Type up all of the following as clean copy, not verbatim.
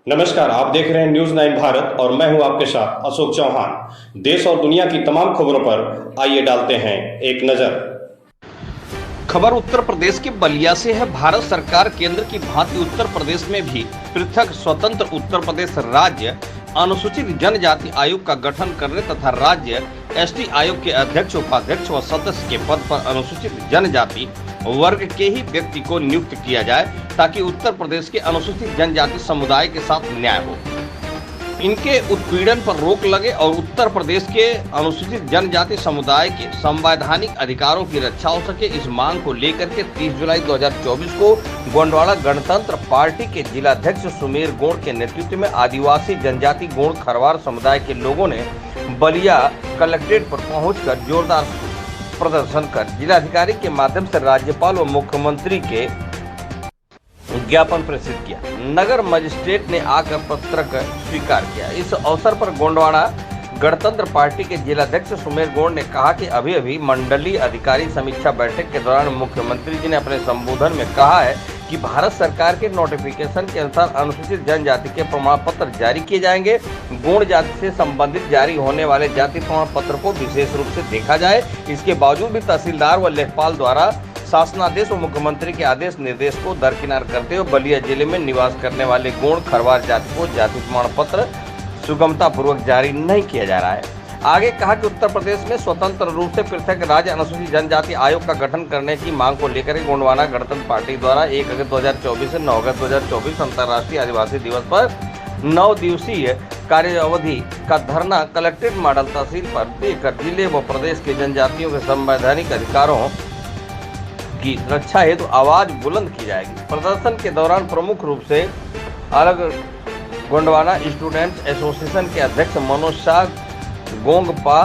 नमस्कार, आप देख रहे हैं न्यूज 9 भारत और मैं हूं आपके साथ अशोक चौहान। देश और दुनिया की तमाम खबरों पर आइए डालते हैं एक नजर। खबर उत्तर प्रदेश के बलिया से है। भारत सरकार केंद्र की भांति उत्तर प्रदेश में भी पृथक स्वतंत्र उत्तर प्रदेश राज्य अनुसूचित जनजाति आयोग का गठन करने तथा राज्य एसटी आयोग के अध्यक्ष, उपाध्यक्ष व सदस्य के पद पर अनुसूचित जनजाति वर्ग के ही व्यक्ति को नियुक्त किया जाए ताकि उत्तर प्रदेश के अनुसूचित जनजाति समुदाय के साथ न्याय हो, इनके उत्पीड़न पर रोक लगे और उत्तर प्रदेश के अनुसूचित जनजाति समुदाय के संवैधानिक अधिकारों की रक्षा हो सके। इस मांग को लेकर के 30 जुलाई 2024 को गोंडवाना गणतंत्र पार्टी के जिलाध्यक्ष सुमेर गोंड के नेतृत्व में आदिवासी जनजाति गोंड खरवार समुदाय के लोगों ने बलिया कलेक्ट्रेट पर पहुंचकर जोरदार प्रदर्शन कर जिलाधिकारी के माध्यम से राज्यपाल व मुख्यमंत्री के ज्ञापन प्रेषित किया। नगर मजिस्ट्रेट ने आकर पत्रक स्वीकार किया। इस अवसर पर गोंडवाना गणतंत्र पार्टी के जिलाध्यक्ष सुमेर गोंड ने कहा कि अभी मंडलीय अधिकारी समीक्षा बैठक के दौरान मुख्यमंत्री जी ने अपने संबोधन में कहा है कि भारत सरकार के नोटिफिकेशन के अनुसार अनुसूचित जनजाति के प्रमाण पत्र जारी किए जाएंगे। गोंड जाति से संबंधित जारी होने वाले जाति प्रमाण पत्र को विशेष रूप से देखा जाए। इसके बावजूद भी तहसीलदार व लेखपाल द्वारा शासनादेश और मुख्यमंत्री के आदेश निर्देश को दरकिनार करते हुए बलिया जिले में निवास करने वाले गोंड खरवार जाति को जाति प्रमाण पत्र सुगमता पूर्वक जारी नहीं किया जा रहा है। आगे कहा कि उत्तर प्रदेश में स्वतंत्र रूप से पृथक राज्य अनुसूचित जनजाति आयोग का गठन करने की मांग को लेकर गोंडवाना गणतंत्र पार्टी द्वारा 1 अगस्त 2024 से 9 अगस्त 2024 अंतर्राष्ट्रीय आदिवासी दिवस पर 9 दिवसीय कार्य अवधि का धरना कलेक्ट्रेट मॉडल तहसील पर देकर जिले व प्रदेश के जनजातियों के संवैधानिक अधिकारों की रक्षा हेतु आवाज बुलंद की जाएगी। प्रदर्शन के दौरान प्रमुख रूप से अलग गोंडवाना स्टूडेंट्स एसोसिएशन के अध्यक्ष मनोज शाह, गोंगपा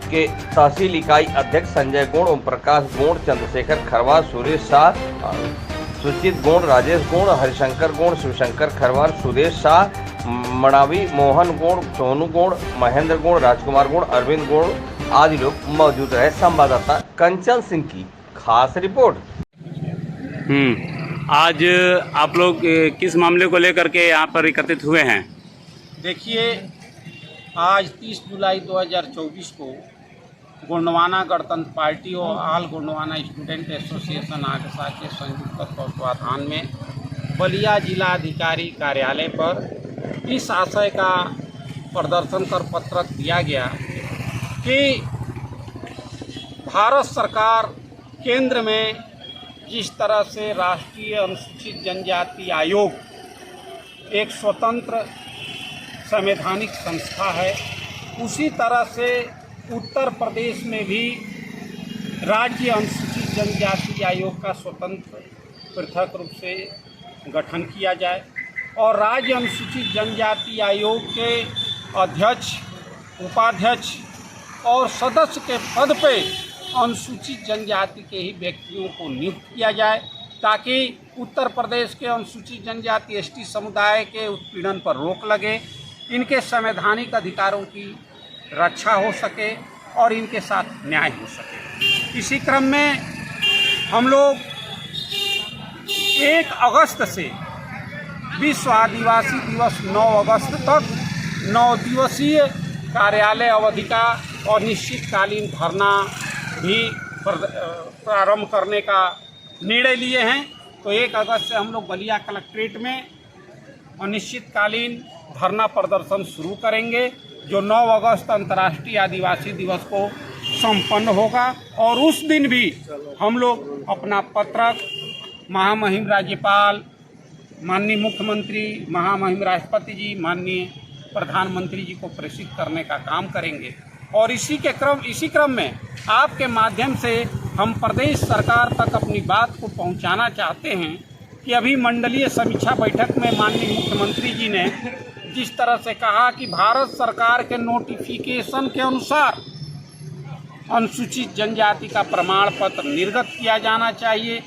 के तहसील इकाई अध्यक्ष संजय गोंड, ओम प्रकाश गोंड, चंद्रशेखर खरवार, सुरेश शाह, सुचित गोंड, राजेश गोंड, हरिशंकर गोंड, शिवशंकर खरवार, सुरेश शाह, मणावी, मोहन गोंड, सोनू गोंड, महेंद्र गोंड, राजकुमार गोंड, अरविंद गोंड आदि लोग मौजूद रहे। संवाददाता कंचन सिंह की खास रिपोर्ट। आज आप लोग किस मामले को लेकर के यहाँ पर एकत्रित हुए हैं? देखिए, आज 30 जुलाई 2024 को गोंडवाना गणतंत्र पार्टी और ऑल गोंडवाना स्टूडेंट एसोसिएशन आगसा के संयुक्त तत्वावधान में बलिया जिलाधिकारी कार्यालय पर इस आशय का प्रदर्शन कर पत्रक दिया गया कि भारत सरकार केंद्र में जिस तरह से राष्ट्रीय अनुसूचित जनजाति आयोग एक स्वतंत्र संवैधानिक संस्था है, उसी तरह से उत्तर प्रदेश में भी राज्य अनुसूचित जनजाति आयोग का स्वतंत्र पृथक रूप से गठन किया जाए और राज्य अनुसूचित जनजाति आयोग के अध्यक्ष, उपाध्यक्ष और सदस्य के पद पे अनुसूचित जनजाति के ही व्यक्तियों को नियुक्त किया जाए ताकि उत्तर प्रदेश के अनुसूचित जनजाति एसटी समुदाय के उत्पीड़न पर रोक लगे, इनके संवैधानिक अधिकारों की रक्षा हो सके और इनके साथ न्याय हो सके। इसी क्रम में हम लोग 1 अगस्त से विश्व आदिवासी दिवस 9 अगस्त तक 9 दिवसीय कार्यालय अवधि का और निश्चितकालीन धरना भी प्रारंभ करने का निर्णय लिए हैं। तो 1 अगस्त से हम लोग बलिया कलेक्ट्रेट में अनिश्चितकालीन धरना प्रदर्शन शुरू करेंगे, जो 9 अगस्त अंतर्राष्ट्रीय आदिवासी दिवस को संपन्न होगा। और उस दिन भी हम लोग अपना पत्रक महामहिम राज्यपाल, माननीय मुख्यमंत्री, महामहिम राष्ट्रपति जी, माननीय प्रधानमंत्री जी को प्रेषित करने का काम करेंगे। और इसी क्रम में आपके माध्यम से हम प्रदेश सरकार तक अपनी बात को पहुंचाना चाहते हैं कि अभी मंडलीय समीक्षा बैठक में माननीय मुख्यमंत्री जी ने जिस तरह से कहा कि भारत सरकार के नोटिफिकेशन के अनुसार अनुसूचित जनजाति का प्रमाण पत्र निर्गत किया जाना चाहिए,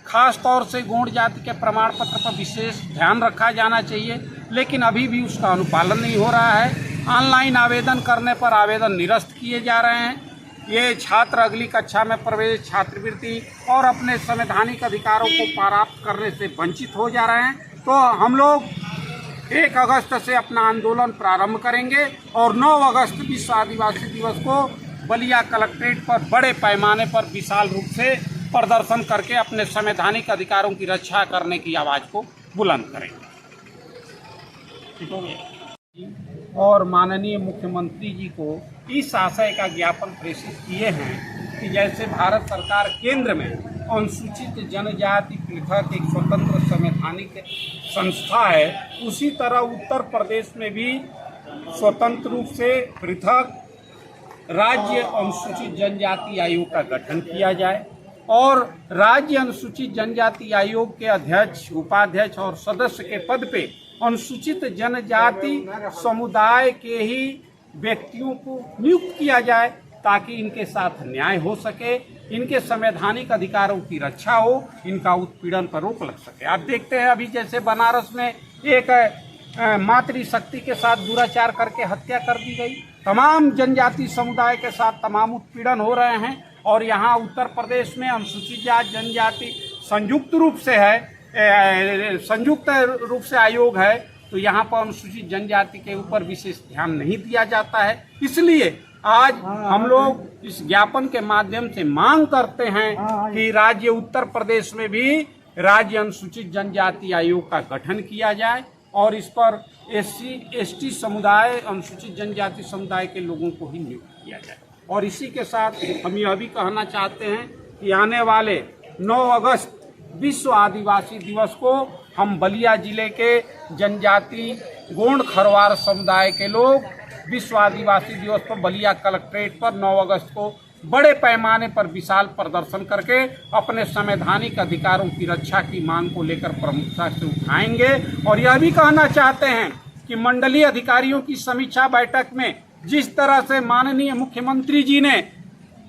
खास तौर से गोंड जाति के प्रमाण पत्र पर विशेष ध्यान रखा जाना चाहिए, लेकिन अभी भी उसका अनुपालन नहीं हो रहा है। ऑनलाइन आवेदन करने पर आवेदन निरस्त किए जा रहे हैं। ये छात्र अगली कक्षा में प्रवेश, छात्रवृत्ति और अपने संवैधानिक अधिकारों को प्राप्त करने से वंचित हो जा रहे हैं। तो हम लोग 1 अगस्त से अपना आंदोलन प्रारंभ करेंगे और 9 अगस्त विश्व आदिवासी दिवस को बलिया कलेक्ट्रेट पर बड़े पैमाने पर विशाल रूप से प्रदर्शन करके अपने संवैधानिक अधिकारों की रक्षा करने की आवाज़ को बुलंद करेंगे। ठीक हो गया। और माननीय मुख्यमंत्री जी को इस आशय का ज्ञापन प्रेषित किए हैं कि जैसे भारत सरकार केंद्र में अनुसूचित जनजाति पृथक एक स्वतंत्र संवैधानिक संस्था है, उसी तरह उत्तर प्रदेश में भी स्वतंत्र रूप से पृथक राज्य अनुसूचित जनजाति आयोग का गठन किया जाए और राज्य अनुसूचित जनजाति आयोग के अध्यक्ष, उपाध्यक्ष और सदस्य के पद पे अनुसूचित जनजाति समुदाय के ही व्यक्तियों को नियुक्त किया जाए ताकि इनके साथ न्याय हो सके, इनके संवैधानिक अधिकारों की रक्षा हो, इनका उत्पीड़न पर रोक लग सके। आप देखते हैं अभी जैसे बनारस में एक मातृशक्ति के साथ दुराचार करके हत्या कर दी गई, तमाम जनजाति समुदाय के साथ तमाम उत्पीड़न हो रहे हैं और यहाँ उत्तर प्रदेश में अनुसूचित जाति जनजाति संयुक्त रूप से है, संयुक्त रूप से आयोग है, तो यहाँ पर अनुसूचित जनजाति के ऊपर विशेष ध्यान नहीं दिया जाता है। इसलिए आज हम लोग इस ज्ञापन के माध्यम से मांग करते हैं कि राज्य उत्तर प्रदेश में भी राज्य अनुसूचित जनजाति आयोग का गठन किया जाए और इस पर SC/ST समुदाय, अनुसूचित जनजाति समुदाय के लोगों को ही नियुक्त किया जाए। और इसी के साथ हम यह भी कहना चाहते हैं कि आने वाले 9 अगस्त विश्व आदिवासी दिवस को हम बलिया जिले के जनजाति गोंड खरवार समुदाय के लोग विश्व आदिवासी दिवस पर बलिया कलेक्ट्रेट पर 9 अगस्त को बड़े पैमाने पर विशाल प्रदर्शन करके अपने संवैधानिक अधिकारों की रक्षा की मांग को लेकर प्रमुखता से उठाएंगे। और यह भी कहना चाहते हैं कि मंडलीय अधिकारियों की समीक्षा बैठक में जिस तरह से माननीय मुख्यमंत्री जी ने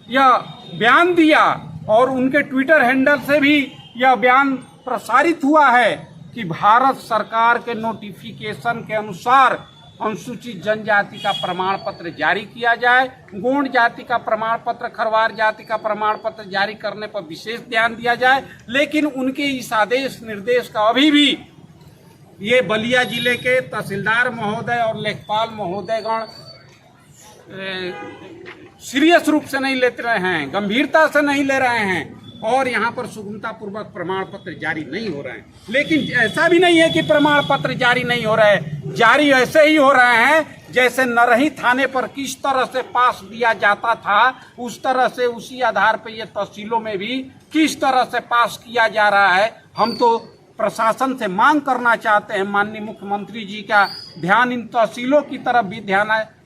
यह बयान दिया और उनके ट्विटर हैंडल से भी यह बयान प्रसारित हुआ है कि भारत सरकार के नोटिफिकेशन के अनुसार अनुसूचित जनजाति का प्रमाण पत्र जारी किया जाए, गोंड जाति का प्रमाण पत्र, खरवार जाति का प्रमाण पत्र जारी करने पर विशेष ध्यान दिया जाए। लेकिन उनके इस आदेश निर्देश का अभी भी ये बलिया जिले के तहसीलदार महोदय और लेखपाल महोदयगण सीरियस रूप से नहीं लेते रहे हैं, गंभीरता से नहीं ले रहे हैं और यहाँ पर सुगमता पूर्वक प्रमाण पत्र जारी नहीं हो रहे हैं। लेकिन ऐसा भी नहीं है कि प्रमाण पत्र जारी नहीं हो रहे हैं, जारी ऐसे ही हो रहे हैं जैसे नरही थाने पर किस तरह से पास दिया जाता था उस तरह से, उसी आधार पर ये तहसीलों में भी किस तरह से पास किया जा रहा है। हम तो प्रशासन से मांग करना चाहते हैं, माननीय मुख्यमंत्री जी का ध्यान इन तहसीलों की तरफ भी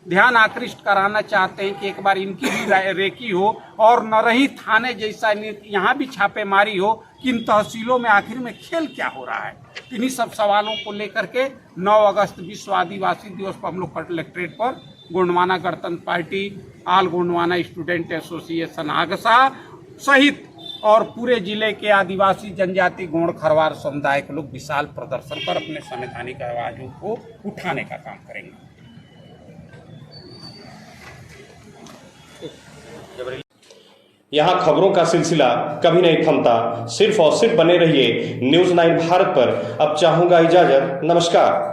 ध्यान आकृष्ट कराना चाहते हैं कि एक बार इनकी भी रेकी हो और नरही थाने जैसा यहाँ भी छापेमारी हो कि इन तहसीलों में आखिर में खेल क्या हो रहा है। इन्हीं सब सवालों को लेकर के 9 अगस्त विश्व आदिवासी दिवस पर हम लोग कलेक्ट्रेट पर गोंडवाना गणतंत्र पार्टी, आल गोंडवाना स्टूडेंट एसोसिएशन आगसा सहित और पूरे जिले के आदिवासी जनजाति गोंड खरवार समुदाय के लोग विशाल प्रदर्शन कर अपने संवैधानिक आवाजों को उठाने का काम करेंगे। यहाँ खबरों का सिलसिला कभी नहीं थमता, सिर्फ और सिर्फ बने रहिए न्यूज़ 9 भारत पर। अब चाहूंगा इजाजत, नमस्कार।